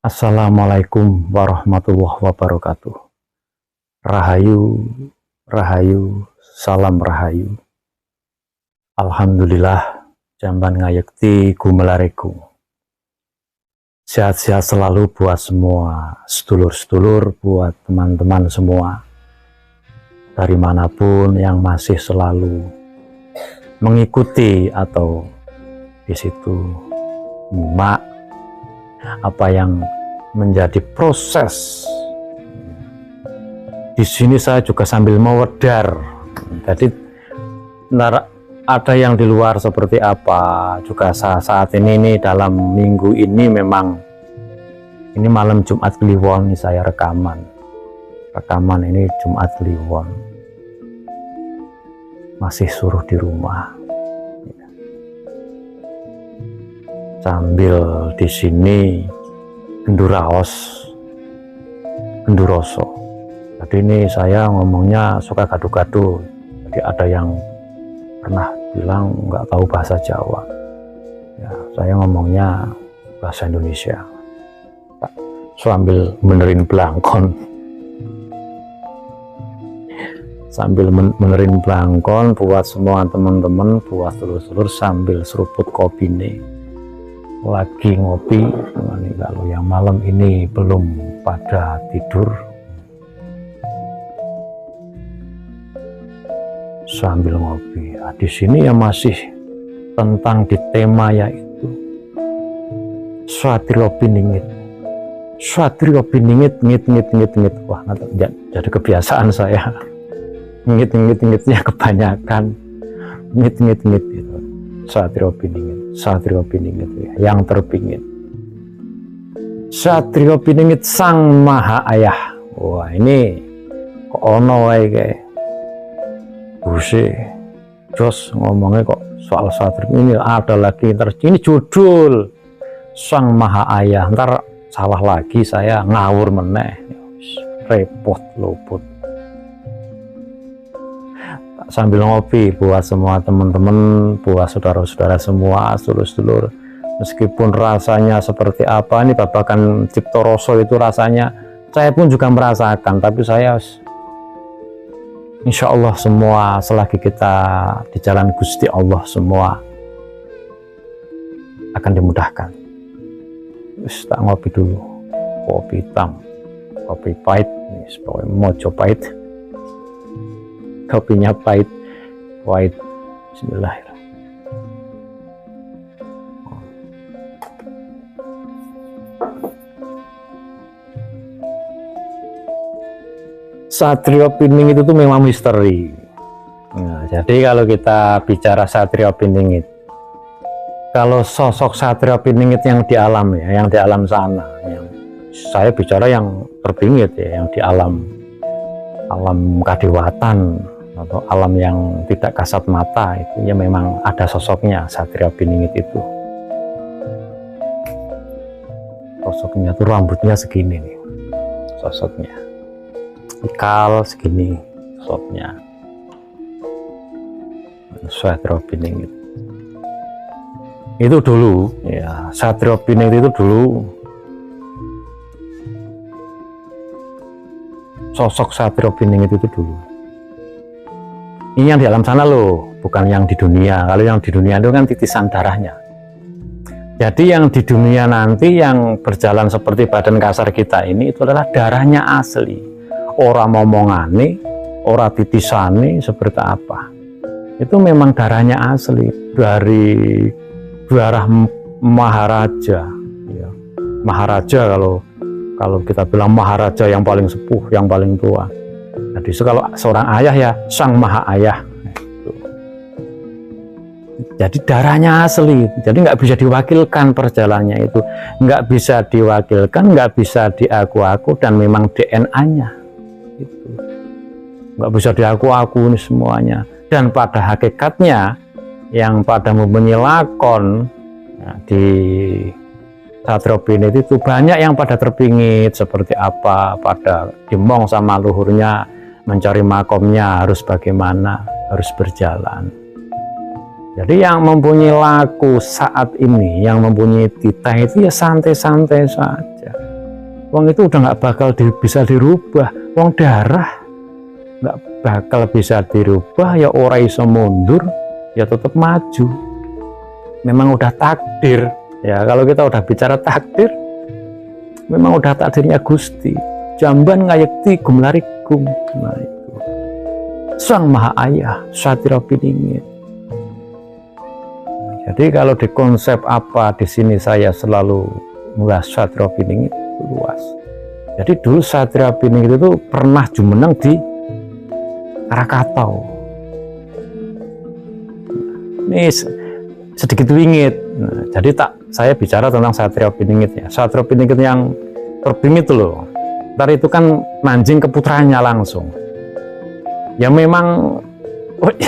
Assalamualaikum warahmatullahi wabarakatuh. Rahayu, rahayu, salam rahayu. Alhamdulillah, jamban ngayekti gumelariku. Sehat-sehat selalu buat semua sedulur-sedulur, buat teman-teman semua. Dari manapun yang masih selalu mengikuti atau di situ nyimak apa yang menjadi proses. Di sini saya juga sambil mewedar. Jadi ada yang di luar seperti apa juga saat ini dalam minggu ini memang ini malam Jumat Kliwon saya rekaman ini Jumat Kliwon, masih suruh di rumah sambil di sini genduroso. Jadi ini saya ngomongnya suka gaduh-gaduh. Jadi ada yang pernah bilang nggak tahu bahasa Jawa. Ya, saya ngomongnya bahasa Indonesia. Sambil benerin belangkon. Sambil benerin belangkon buat semua teman-teman, buat telur-telur sambil seruput kopi nih. Lagi ngopi. Ini kalau yang malam ini belum pada tidur, sambil ngopi. Nah, di sini ya masih tentang di tema yaitu Satrio Piningit. Satrio Piningit, ngit. Wah, jadi kebiasaan saya. Ngitnya kebanyakan. Ngit gitu. Satrio Piningit ya, yang terpingit. Satrio Piningit Sang Maha Ayah. Wah, ini kok ono wae kayak Buse jos ngomongnya kok soal Satrio ini ada lagi ini judul Sang Maha Ayah, ntar salah lagi saya ngawur meneh, repot luput. Sambil ngopi buat semua teman-teman, buat saudara-saudara semua, sedulur-sedulur, meskipun rasanya seperti apa ini babakan Cipto Roso itu rasanya saya pun juga merasakan, tapi saya insya Allah semua selagi kita di jalan Gusti Allah semua akan dimudahkan. Terus tak ngopi dulu, kopi hitam, kopi pahit, mojo pahit, kopinya pahit. Bismillahirrahmanirrahim. Satrio Piningit itu memang misteri. Nah, jadi kalau kita bicara Satrio Piningit, kalau sosok Satrio Piningit yang di alam ya, yang di alam sana, yang saya bicara yang terpingit ya, yang di alam kadewatan atau alam yang tidak kasat mata, itu ya memang ada sosoknya Satrio Piningit itu. Sosoknya tuh rambutnya segini nih, sosoknya ikal segini, sosoknya Satrio Piningit itu dulu ya. Satrio Piningit itu dulu, sosok Satrio Piningit itu dulu. Ini yang di alam sana loh, bukan yang di dunia. Kalau yang di dunia itu kan titisan darahnya. Jadi yang di dunia nanti yang berjalan seperti badan kasar kita ini itu adalah darahnya asli. Ora momongane, ora titisane seperti apa. Itu memang darahnya asli dari darah Maharaja. Ya. Maharaja kalau kita bilang Maharaja yang paling sepuh, yang paling tua. Jadi kalau seorang ayah ya Sang Maha Ayah. Jadi darahnya asli, jadi nggak bisa diwakilkan perjalanannya itu, nggak bisa diwakilkan, nggak bisa diaku-aku, dan memang DNA-nya itu nggak bisa diaku-aku ini semuanya. Dan pada hakikatnya yang pada mempunyai lakon ya, di Satrio Piningit itu banyak yang pada terpingit seperti apa, pada dimong sama luhurnya mencari makomnya harus bagaimana, harus berjalan. Jadi yang mempunyai laku saat ini, yang mempunyai titah itu ya santai-santai saja. Wong itu udah nggak bakal bisa dirubah. Wong darah nggak bakal bisa dirubah, ya ora iso mundur, ya tetap maju. Memang udah takdir. Ya kalau kita udah bicara takdir, memang udah takdirnya Gusti. Jamban ngayekti gumlarikum. Nah itu Sang Maha Ayah Satria Piningit. Jadi kalau di konsep apa di sini saya selalu membahas Satria Piningit luas. Jadi dulu Satria Piningit itu pernah jumeneng di Krakatau. Ini sedikit wingit. Nah, jadi saya bicara tentang Satria Piningit ya. Satria Piningit yang terbingit loh. Ntar itu kan mancing ke putranya langsung. Ya memang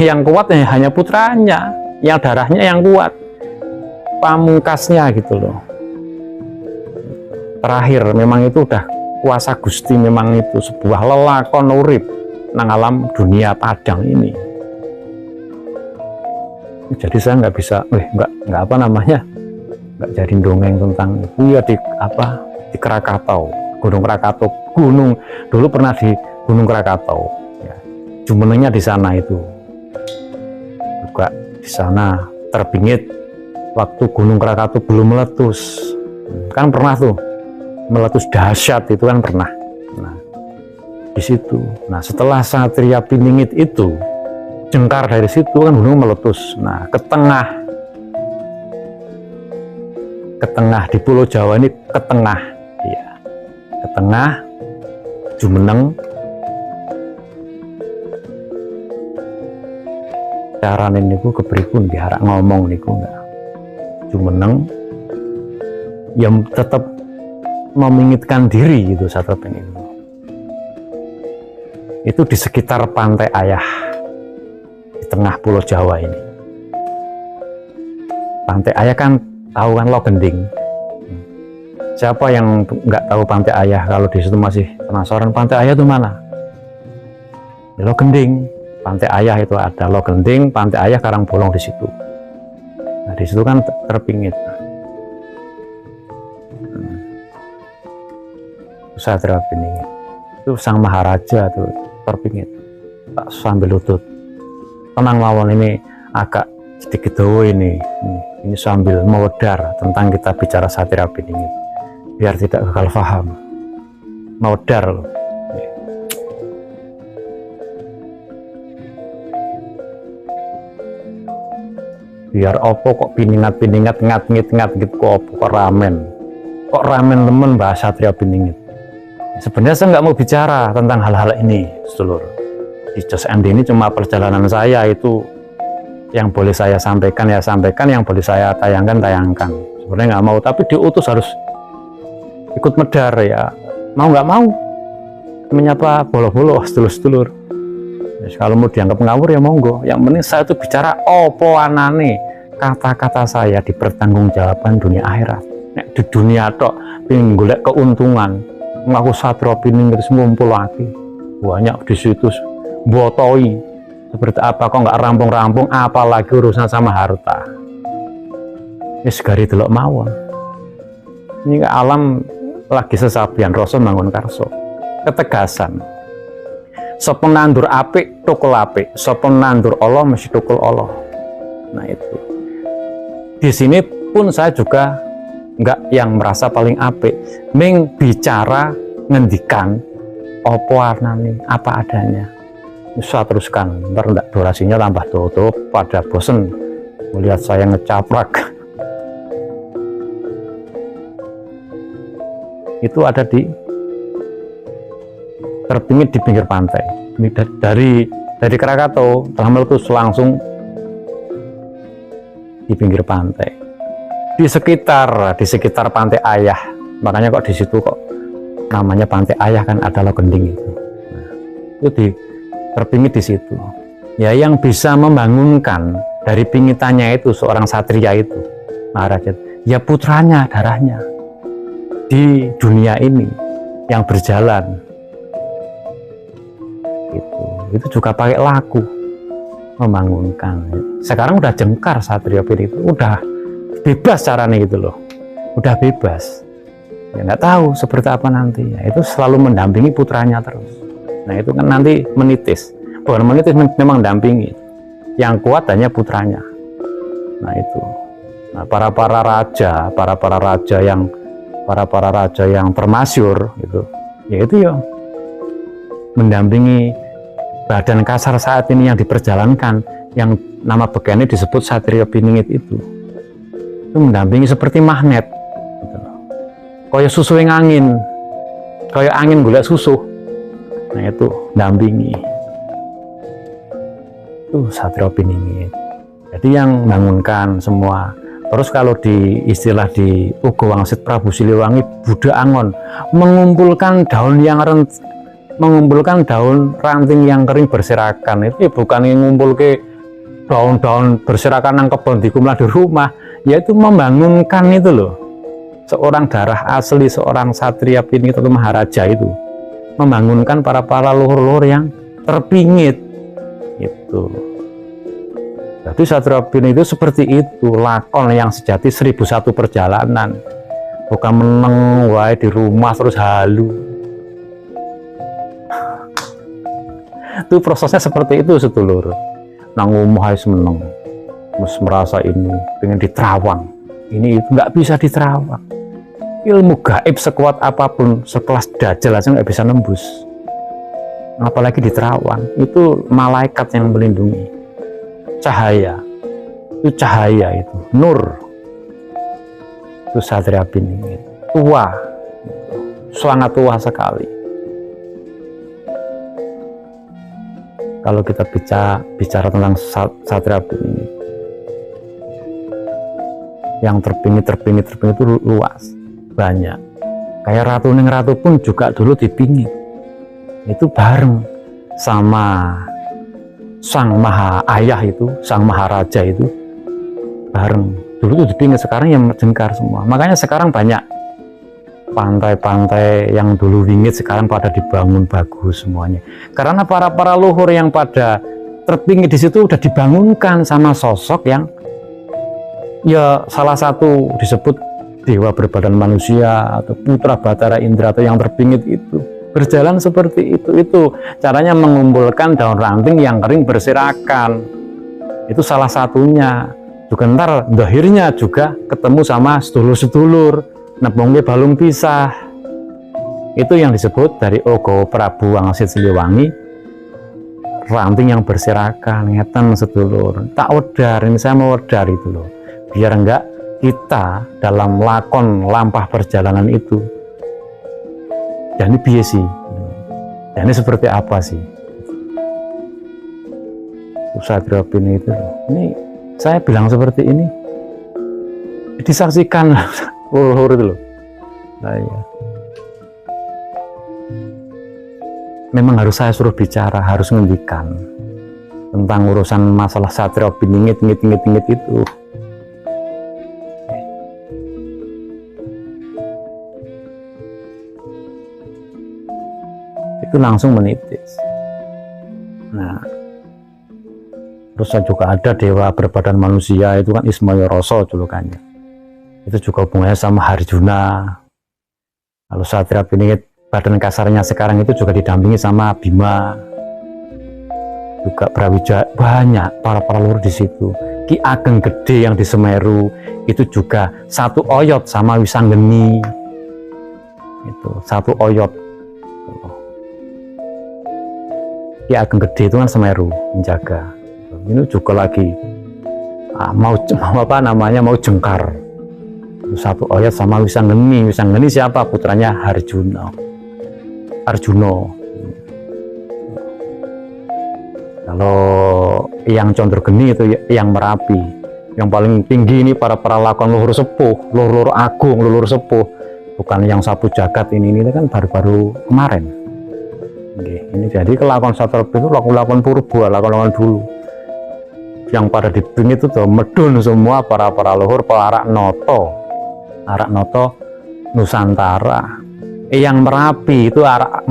yang kuat ya hanya putranya, yang darahnya yang kuat, pamungkasnya gitu loh. Terakhir memang itu udah kuasa Gusti, memang itu sebuah lelakon urip nang alam dunia padang ini. Jadi saya nggak bisa, nggak apa namanya, nggak jadi dongeng tentang itu ya di Krakatau, Gunung Krakatau, dulu pernah di Gunung Krakatau, ya. Jumenengnya di sana itu, juga di sana terbingit waktu Gunung Krakatau belum meletus, kan pernah tuh meletus dahsyat itu kan pernah. Nah di situ, nah setelah Satria Piningit itu jengkar dari situ kan gunung meletus. Nah ke tengah di Pulau Jawa ini, ke tengah ya, ke tengah jumeneng carane niku kepripun diharap ngomong niku enggak jumeneng yang tetap memingitkan diri gitu. Satria Piningit itu di sekitar Pantai Ayah di tengah Pulau Jawa ini. Pantai Ayah kan tahu kan Logending. Siapa yang nggak tahu Pantai Ayah? Kalau di situ masih penasaran Pantai Ayah itu mana? Di Logending. Pantai Ayah itu ada Logending, Pantai Ayah Karangbolong di situ. Nah di situ kan terpingit. Satria Piningit itu Sang Maharaja tuh terpingit sambil lutut, tenang mawon, ini agak sedikit dawa ini sambil mewedar tentang kita bicara Satria Piningit biar tidak gagal paham, mewedar loh. Biar opo kok piningat ngat-ngit kok ramen temen bahas Satria Piningit. Sebenarnya saya nggak mau bicara tentang hal-hal ini, sedulur. Di Jos MD ini cuma perjalanan saya, itu yang boleh saya sampaikan ya sampaikan, yang boleh saya tayangkan. Sebenarnya nggak mau, tapi diutus harus ikut medar ya. Mau nggak mau menyapa bolo-bolo sedulur-sedulur. Kalau mau dianggap ngawur ya monggo. Yang penting saya itu bicara opo anane, kata-kata saya dipertanggungjawaban dunia akhirat. Nek di dunia tok pingin golek keuntungan, ngaku Satria Piningit ngumpul lagi banyak di situ botoi seperti apa kok nggak rampung-rampung, apalagi urusan sama harta. Ini segari delok mawon. Ini alam lagi sesabian rasa mangun karso. Ketegasan. Sapa nandur apik tukul apik, sapa nandur Allah mesti tukul Allah. Nah itu. Di sini pun saya juga enggak yang merasa paling apik, ming bicara ngendikan opo warnane apa adanya. Bisa teruskan, ntar enggak durasinya tambah tutup pada bosen melihat saya ngecaprak. Itu ada di terpingit di pinggir pantai. Dari Krakatau telah meletus langsung di pinggir pantai. Di sekitar Pantai Ayah, makanya kok di situ kok namanya Pantai Ayah, kan ada Logending itu. Nah, itu terpingit di situ. Ya yang bisa membangunkan dari pingitannya itu seorang satria itu, Maharaja, ya putranya, darahnya di dunia ini yang berjalan. Itu juga pakai laku membangunkan. Sekarang udah jengkar Satria Piningit itu, udah bebas caranya gitu loh, udah bebas. ya nggak tahu seperti apa nantinya. Itu selalu mendampingi putranya terus. Nah itu kan nanti menitis, bukan menitis, memang dampingi. Yang kuat hanya putranya. Nah itu, nah, para raja yang termasyur gitu, yaitu ya mendampingi badan kasar saat ini yang diperjalankan, yang nama begini disebut Satrio Piningit itu mendampingi seperti magnet gitu. Kayak susu yang angin, kayak angin golek susu. Nah itu dampingi itu Satrio Piningit. Jadi yang bangunkan semua. Terus kalau di istilah di Ugo Wangsit Prabu Siliwangi, Buddha Angon mengumpulkan daun ranting yang kering berserakan. Itu bukan ngumpul ke daun-daun berserakan yang kebon di rumah, yaitu membangunkan itu loh. Seorang darah asli, seorang Satria Piningit atau Maharaja itu membangunkan para luhur-luhur yang terpingit itu. Jadi Satria Piningit itu seperti itu, lakon yang sejati 1001 perjalanan, bukan meneng wae di rumah terus halu. Itu prosesnya seperti itu sedulur. Nang omah wis meneng, terus merasa ini pengen diterawang, ini itu nggak bisa diterawang. Ilmu gaib sekuat apapun, sekelas Dajjal aja nggak bisa nembus, apalagi diterawang. Itu malaikat yang melindungi. Cahaya itu nur. Itu Satria Piningit tua, sangat tua sekali. Kalau kita bicara tentang Satria Piningit, yang terpingit itu luas, banyak. Kayak Ratu Ning Ratu pun juga dulu dipingit, itu bareng sama Sang Maha Ayah itu, Sang Maharaja itu bareng. Dulu itu dipingit, sekarang yang jengkar semua. Makanya sekarang banyak pantai-pantai yang dulu wingit sekarang pada dibangun bagus semuanya. Karena para luhur yang pada terpingit di situ udah dibangunkan sama sosok yang ya salah satu disebut dewa berbadan manusia atau putra Batara Indra atau yang terpingit itu. Berjalan seperti itu caranya mengumpulkan daun ranting yang kering berserakan. Itu salah satunya. Juga ntar akhirnya juga ketemu sama sedulur-sedulur, nepongnya balung pisah. Itu yang disebut dari Ugo Prabu Wangsit Siliwangi, ranting yang berserakan. Ngeten sedulur, tak wedar, ini saya mau wedar itu loh, biar enggak kita dalam lakon lampah perjalanan itu jadi piye sih? Jadi seperti apa sih? Satria Piningit itu. Ini saya bilang seperti ini disaksikan luhur itu loh. Nah, iya. Memang harus saya suruh bicara, harus ngendikan tentang urusan masalah Satria Piningit itu. Itu langsung menitis. Nah, terus juga ada dewa berbadan manusia itu kan Ismaya Rasa julukannya. Itu juga hubungannya sama Harjuna. Lalu Satria Piningit badan kasarnya sekarang itu juga didampingi sama Bima. Juga Brawijaya, banyak para luhur di situ. Ki Ageng Gede yang di Semeru itu juga satu oyot sama Wisanggeni. Itu satu oyot. Ki Ageng Gede itu kan Semeru menjaga. Ini juga lagi mau jengkar. Satu oyot sama Wisanggeni. Wisanggeni siapa? Putranya Harjuno. Kalau yang Condrogeni itu yang Merapi. Yang paling tinggi ini para lakon luhur sepuh, luhur agung, luhur sepuh. Bukan yang sapu jagat ini kan baru-baru kemarin. Ini jadi kelakon Satria Piningit itu lakon purba, lakon dulu yang pada dipingit itu tuh medun semua para luhur Arak Noto Nusantara. Yang Merapi itu arak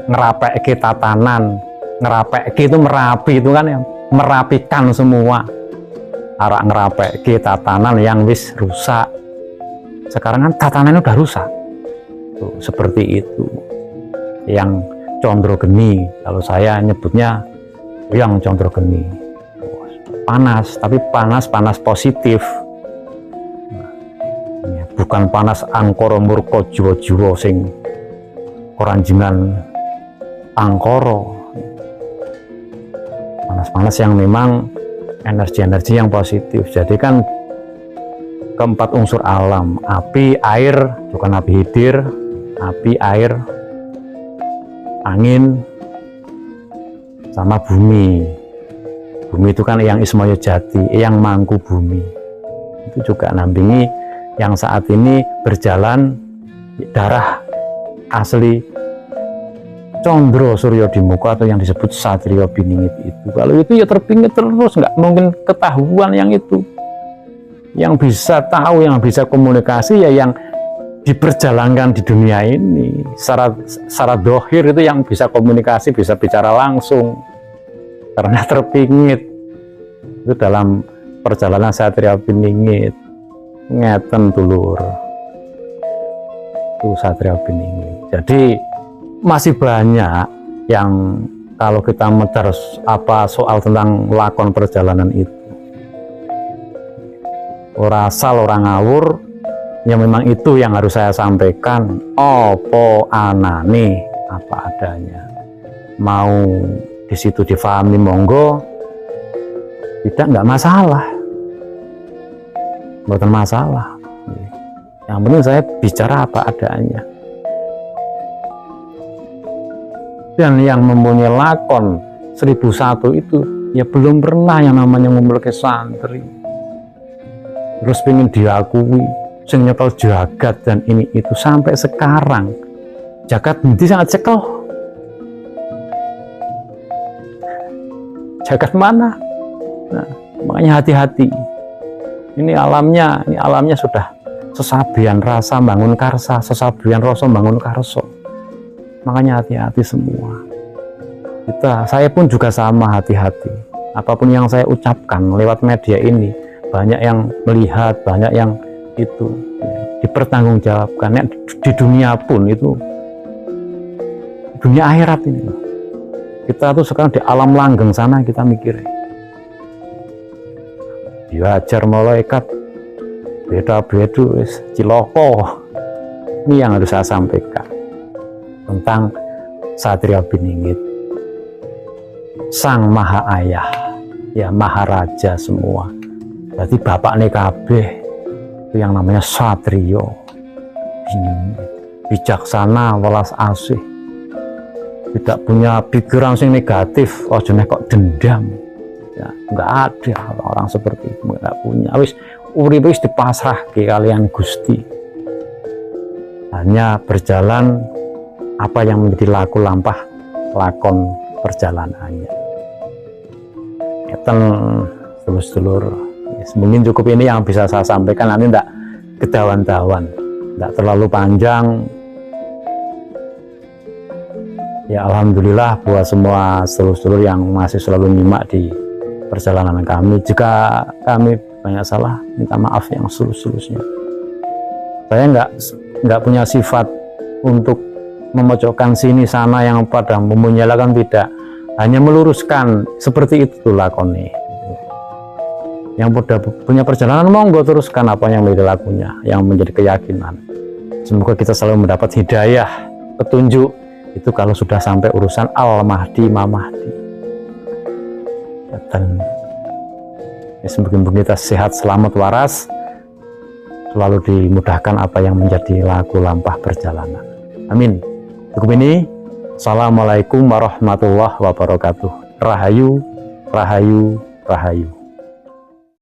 ngerapeki tatanan, ngerapeki itu Merapi itu kan yang merapikan semua. Arak ngerapeki tatanan yang wis rusak, Sekarang kan tatanannya udah rusak. Tuh, seperti itu. Yang condro geni, kalau saya nyebutnya yang condro geni. Panas, tapi panas positif. Bukan panas angkara murka jiwa-jiwa sing koranjengan angkara. Panas yang memang energi-energi yang positif. Jadi kan keempat unsur alam, api, air, bukan api hidir, api, air, angin, sama bumi. Bumi itu kan yang Ismaya Jati, yang mangku bumi. Itu juga nampingi yang saat ini berjalan darah asli Condro Suryo Dimuka atau yang disebut Satrio Biningit itu. Kalau itu ya terpingit terus, nggak mungkin ketahuan yang itu. Yang bisa tahu, yang bisa komunikasi ya yang diperjalankan di dunia ini. Secara dohir itu yang bisa komunikasi, bisa bicara langsung. Karena terpingit. Itu dalam perjalanan Satrio Biningit. Ngeten dulur. Itu Satrio Biningit. Jadi masih banyak yang kalau kita medar apa soal tentang lakon perjalanan itu, ora asal orang ngawur, ya memang itu yang harus saya sampaikan. Opo anane apa adanya, mau di situ difahami monggo, tidak, nggak masalah, bukan masalah. Yang penting saya bicara apa adanya. Dan yang mempunyai lakon 1001 itu ya belum pernah yang namanya memiliki santri. Terus pengen diakui, sing nyekel jagat dan ini itu sampai sekarang. Jagat nanti sangat cekel. Jagat mana? Nah, makanya hati-hati. Ini alamnya sudah sesabian rasa bangun karsa, sesabian rasa bangun karso. Makanya hati-hati semua. Saya pun juga sama, hati-hati. Apapun yang saya ucapkan lewat media ini, banyak yang melihat, banyak yang itu ya, dipertanggungjawabkan. Di dunia pun itu, dunia akhirat ini. Kita tuh sekarang di alam langgeng sana kita mikir. Diajar malaikat, beda-beda, ciloko. Ini yang harus saya sampaikan tentang Satrio Biningit, Sang Maha Ayah, ya Maharaja semua. Jadi bapak nih kabeh itu yang namanya Satrio Biningit, bijaksana, welas asih, tidak punya pikiran yang negatif. Oh jenis kok dendam, ya nggak ada orang seperti itu, nggak punya. Urip wis dipasrah ke kalian Gusti, hanya berjalan apa yang menjadi laku lampah lakon perjalanannya. Eten sedulur, mungkin cukup ini yang bisa saya sampaikan, nanti tidak kedawan-dawan, tidak terlalu panjang. Ya alhamdulillah buat semua sedulur yang masih selalu nyimak di perjalanan kami. Jika kami banyak salah, minta maaf yang seluruh-seluruhnya. Saya nggak punya sifat untuk memojokkan sini sana yang pada menyalahkan, tidak, hanya meluruskan. Seperti itu lakoni. Yang punya perjalanan monggo teruskan apa yang menjadi lakunya, yang menjadi keyakinan. Semoga kita selalu mendapat hidayah, petunjuk itu kalau sudah sampai urusan Al-Mahdi, Mamahdi. Dan semoga kita sehat, selamat, waras, selalu dimudahkan apa yang menjadi laku lampah perjalanan. Amin. Cukup ini. Assalamualaikum warahmatullahi wabarakatuh. Rahayu, rahayu, rahayu.